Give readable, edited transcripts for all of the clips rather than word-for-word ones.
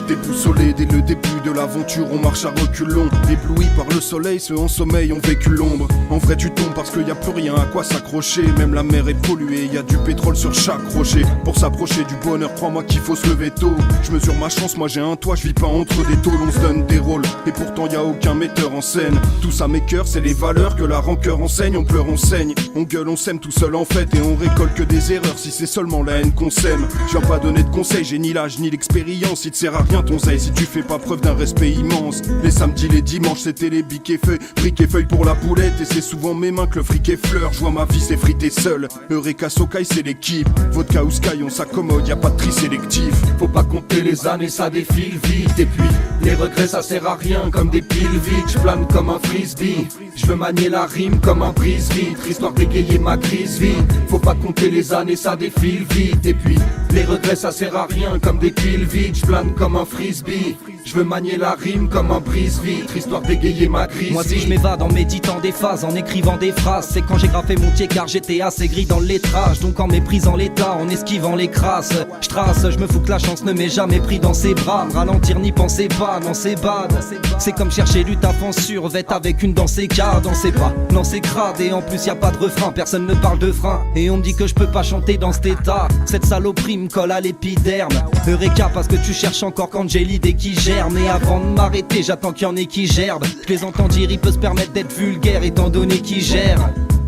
Déboussolé dès le début de l'aventure, on marche à reculons. Ébloui par le soleil, ceux en sommeil ont vécu l'ombre. En vrai tu tombes parce qu'il y a plus rien à quoi s'accrocher. Même la mer est polluée, y a du pétrole sur chaque rocher. Pour s'approcher du bonheur, crois-moi qu'il faut se lever tôt. Je mesure ma chance, moi j'ai un toit, je vis pas entre des tôles. On se donne des rôles, et pourtant y a aucun metteur en scène. Tout ça m'écœure, c'est les valeurs que la rancœur enseigne. On pleure, on saigne, on gueule, on s'aime tout seul en fait. Et on récolte que des erreurs si c'est seulement la haine qu'on sème. Je viens pas donner de conseils, j'ai ni l'âge ni l'expérience. Il te sert à rien ton zeille si tu fais pas preuve d'un respect immense. Les samedis, les dimanches, c'était les biques et feuilles. Briques et feuilles pour la poulette, et c'est souvent mes mains que le fric effleure. Je vois ma vie s'effriter seule. Eureka Sokai, c'est l'équipe. Vodka ou Sky, on s'accommode, y a pas de tri sélectif. Faut pas compter les années, ça défile vite. Et puis, les regrets, ça sert à rien comme des piles vides. Je plane comme un frisbee. Je veux manier la rime comme un brise-vitre, histoire d'égayer ma crise vie. Faut pas compter les années, ça défile vite. Et puis, les regrets, ça sert à rien comme des piles vides. Je plane comme un frisbee. Je veux manier la rime comme un brise-vitre, histoire d'égayer ma crise. Moi si je m'évade en méditant des phases, en écrivant des phrases, c'est quand j'ai graffé mon pied car j'étais assez gris dans le lettrage. Donc en méprisant l'état, en esquivant les crasses, je trace, je me fous que la chance ne m'ait jamais pris dans ses bras. Me ralentir n'y pensez pas, non c'est bad. C'est comme chercher du taf en survêt avec une dans ses cas, dans ses pas, non c'est crade. Et en plus y a pas de refrain, personne ne parle de frein. Et on me dit que je peux pas chanter dans cet état. Cette saloperie me colle à l'épiderme. Eureka parce que tu cherches encore quand j'ai l'idée qui gère. Mais avant de m'arrêter, j'attends qu'il y en ait qui gerbent. Je les entends dire, il peut se permettre d'être vulgaire étant donné qu'il gère.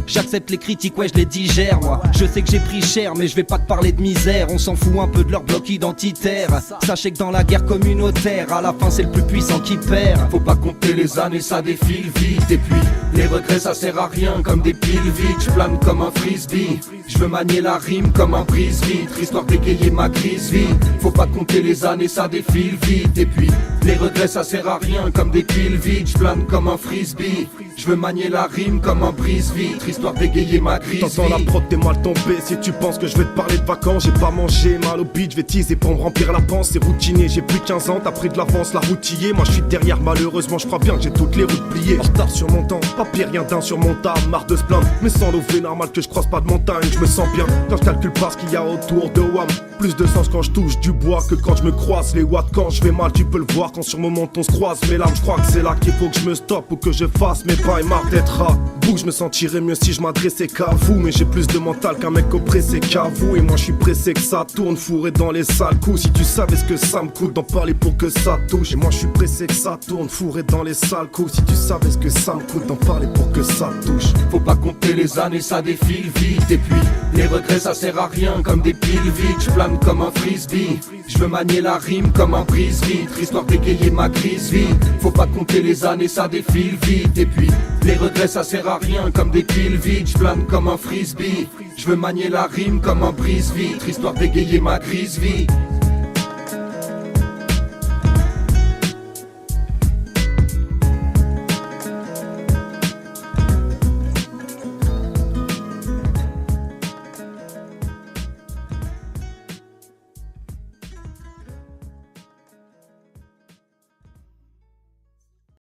J'accepte les critiques, ouais je les digère moi. Je sais que j'ai pris cher mais je vais pas te parler de misère. On s'en fout un peu de leur bloc identitaire. Sachez que dans la guerre communautaire, à la fin c'est le plus puissant qui perd. Faut pas compter les années, ça défile vite. Et puis les regrets ça sert à rien comme des piles vides. Je plane comme un frisbee. Je veux manier la rime comme un brise-vitre, histoire d'égayer ma crise vie. Faut pas compter les années, ça défile vite. Et puis les regrets ça sert à rien comme des piles vides. Je plane comme un frisbee. Je veux manier la rime comme un brise-vitre, histoire d'égayer ma crise. T'entends la prod, t'es mal tombé. Si tu penses que je vais te parler de vacances, j'ai pas mangé, mal au beat, je vais teaser pour me remplir la panse. C'est routinier, j'ai plus 15 ans, t'as pris de l'avance, la routillée. Moi je suis derrière, malheureusement, je crois bien que j'ai toutes les routes pliées. En retard sur mon temps, papier rien d'insurmontable, marre de se plaindre. Mais sans lever, normal que je croise pas de montagne. Je me sens bien quand je calcule pas ce qu'il y a autour de WAM. Plus de sens quand je touche du bois que quand je me croise. Les watts quand je vais mal, tu peux le voir quand sur mon menton on se croise. Mes larmes, je crois que c'est là qu'il faut que je me stoppe ou que je fasse mes pas et marre d'être à bout. Je me sentirais mieux si je m'adressais qu'à vous. Mais j'ai plus de mental qu'un mec oppressé qu'à vous. Et moi je suis pressé que ça tourne, fourré dans les sales coups. Si tu savais ce que ça me coûte d'en parler pour que ça touche. Et moi je suis pressé que ça tourne, fourré dans les sales coups. Si tu savais ce que ça me coûte d'en parler pour que ça touche. Faut pas compter les années, ça défile vite. Et puis les regrets ça sert à rien comme des piles vides. Je plane comme un frisbee. Je veux manier la rime comme un brise-vitre, histoire d'égayer ma crise vie. Faut pas compter les années, ça défile vite. Et puis les regrets ça sert à rien comme des piles vides. Je plane comme un frisbee. Je veux manier la rime comme un brise-vitre, histoire d'égayer ma crise vie.